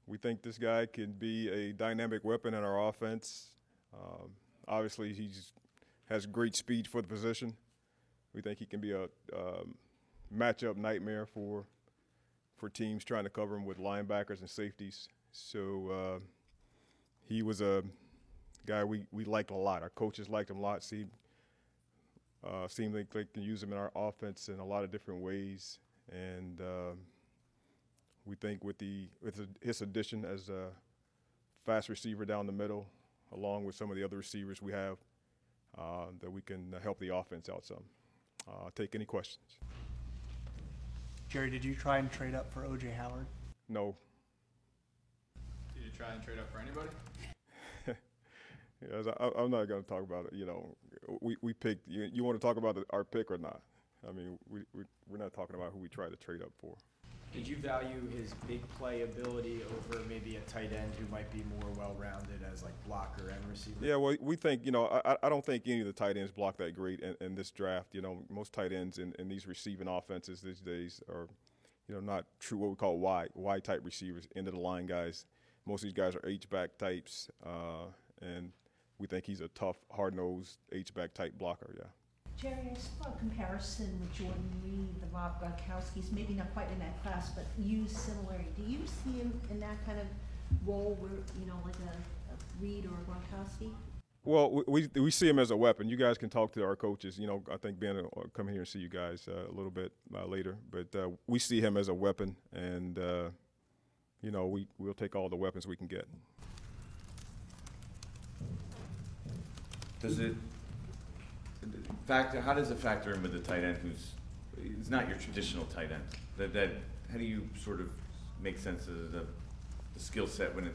We think this guy can be a dynamic weapon in our offense. Obviously, he has great speed for the position. We think he can be a matchup nightmare for teams trying to cover him with linebackers and safeties. So he was a guy we liked a lot. Our coaches liked him a lot. Seemed like they can use him in our offense in a lot of different ways. And we think with his addition as a fast receiver down the middle, along with some of the other receivers we have, that we can help the offense out some. Take any questions. Jerry, did you try and trade up for O.J. Howard? No. Did you try and trade up for anybody? Yes, I'm not going to talk about it. You know, we picked. You want to talk about our pick or not? I mean, we're not talking about who we tried to trade up for. Did you value his big play ability over maybe a tight end who might be more well-rounded as like blocker and receiver? Yeah, well, we think, you know, I don't think any of the tight ends block that great in this draft. You know, most tight ends in these receiving offenses these days are, you know, not true what we call wide type receivers, end of the line guys. Most of these guys are H-back types, and we think he's a tough, hard-nosed H-back type blocker, yeah. Jerry, I saw a comparison with Jordan Reed, the Rob Gronkowski's, maybe not quite in that class, but used similarly. Do you see him in that kind of role where, you know, like a Reed or a Gronkowski? Well, we see him as a weapon. You guys can talk to our coaches. You know, I think Ben will come here and see you guys a little bit later. But we see him as a weapon, and, you know, we'll take all the weapons we can get. How does it factor in with the tight end who's not your traditional tight end? How do you sort of make sense of the skill set when it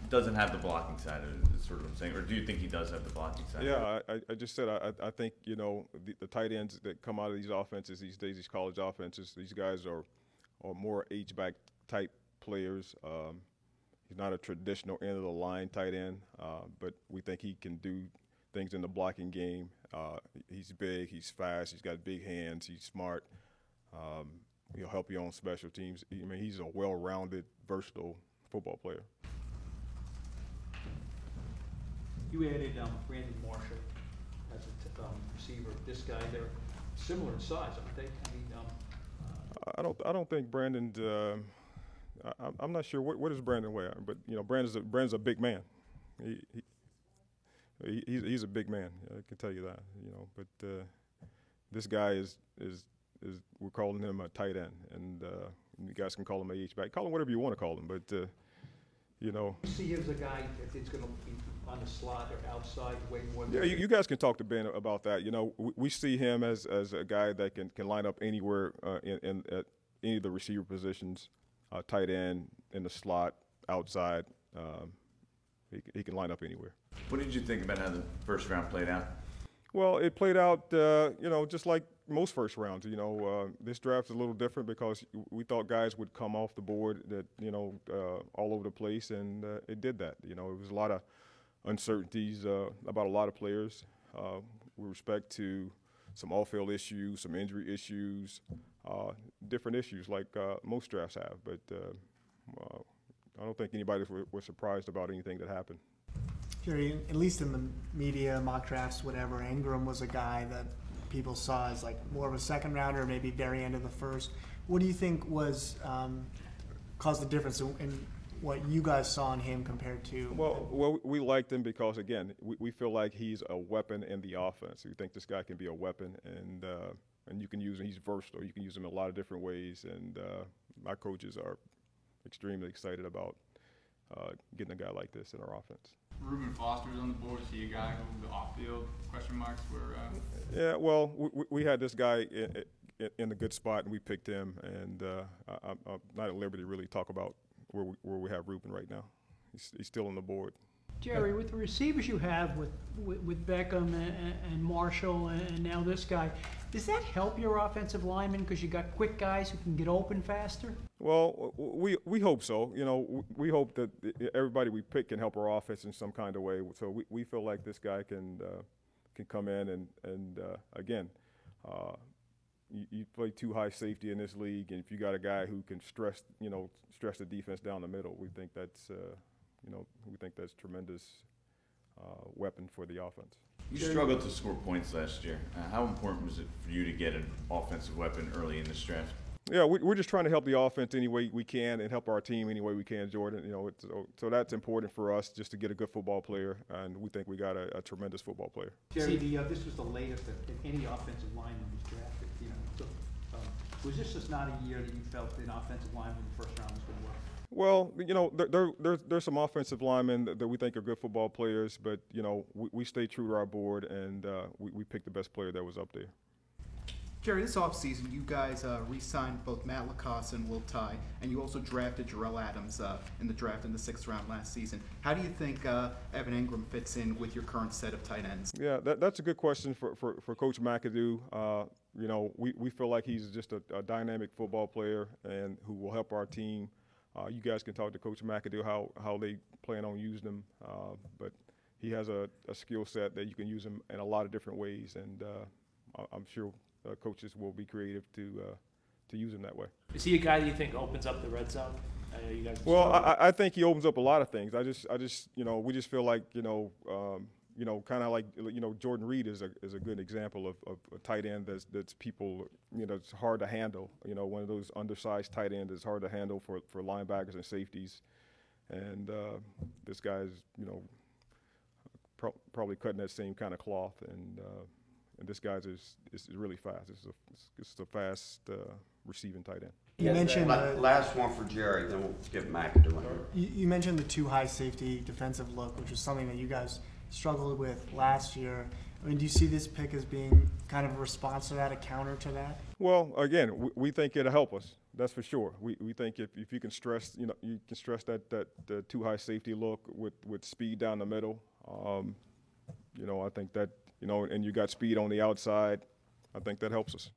doesn't have the blocking side? Is sort of what I'm saying, or do you think he does have the blocking side? Yeah, I just said I think, you know, the tight ends that come out of these offenses these days, these college offenses, these guys are more H-back type players. He's not a traditional end of the line tight end, but we think he can do things in the blocking game. He's big, he's fast, he's got big hands, he's smart. He'll help you on special teams. I mean, he's a well-rounded, versatile football player. You added Brandon Marshall as a receiver. This guy, they're similar in size, aren't they? I mean, I don't think Brandon. I'm not sure what does Brandon weigh, but you know, Brandon's a big man. He's a big man. I can tell you that. You know, but this guy is we're calling him a tight end, and you guys can call him a H-back. Call him whatever you want to call him, but you know. You see him as a guy that's going to be on the slot or outside way more. Yeah, you guys can talk to Ben about that. You know, we see him as a guy that can line up anywhere in at any of the receiver positions, tight end, in the slot, outside. He can line up anywhere. What did you think about how the first round played out? Well, it played out, you know, just like most first rounds. You know, this draft is a little different because we thought guys would come off the board that, you know, all over the place, and it did that. You know, it was a lot of uncertainties about a lot of players with respect to some off-field issues, some injury issues, different issues like most drafts have. But I don't think anybody was surprised about anything that happened. Jerry, at least in the media, mock drafts, whatever, Engram was a guy that people saw as like more of a second rounder, maybe very end of the first. What do you think was caused the difference in what you guys saw in him compared to? Well, we liked him because, again, we feel like he's a weapon in the offense. We think this guy can be a weapon, and you can use him. He's versatile. You can use him in a lot of different ways, and our coaches are extremely excited about getting a guy like this in our offense. Reuben Foster was on the board. See a guy who the off-field question marks were. Yeah, well, we had this guy in a good spot, and we picked him. And I'm not at liberty to really talk about where we have Reuben right now. He's still on the board. Jerry, with the receivers you have with Beckham and Marshall and now this guy, does that help your offensive linemen because you got quick guys who can get open faster? Well, we hope so. You know, we hope that everybody we pick can help our offense in some kind of way. So we feel like this guy can come in and again, you play too high safety in this league, and if you got a guy who can stress the defense down the middle, we think that's tremendous weapon for the offense. You struggled to score points last year. How important was it for you to get an offensive weapon early in this draft? Yeah, we're just trying to help the offense any way we can and help our team any way we can, Jordan. So that's important for us, just to get a good football player, and we think we got a tremendous football player. Jerry, this was the latest that any offensive lineman was drafted, so, was this just not a year that you felt an offensive lineman in the first round was going to work? Well, there's some offensive linemen that we think are good football players, but, we stay true to our board, and we picked the best player that was up there. Jerry, this offseason, you guys re-signed both Matt Lacoste and Will Tye, and you also drafted Jarrell Adams in the draft in the 6th round last season. How do you think Evan Engram fits in with your current set of tight ends? Yeah, that's a good question for Coach McAdoo. We feel like he's just a dynamic football player and who will help our team. You guys can talk to Coach McAdoo how they plan on using him, but he has a skill set that you can use him in a lot of different ways, and I'm sure coaches will be creative to use him that way. Is he a guy that you think opens up the red zone? I know you guys. Well, I think he opens up a lot of things. I just we just feel like kind of like Jordan Reed is a good example of a tight end that's people it's hard to handle. One of those undersized tight ends that's hard to handle for linebackers and safeties, and this guy's probably cutting that same kind of cloth, and this guy's is really fast. It's a fast receiving tight end. You mentioned last one for Jerry, then we'll give McAdoo one. You mentioned the too high safety defensive look, which is something that you guys struggled with last year. I mean, do you see this pick as being kind of a response to that, a counter to that? Well, again, we think it'll help us. That's for sure. We think if you can stress, you can stress that the too high safety look with speed down the middle. I think that and you got speed on the outside. I think that helps us.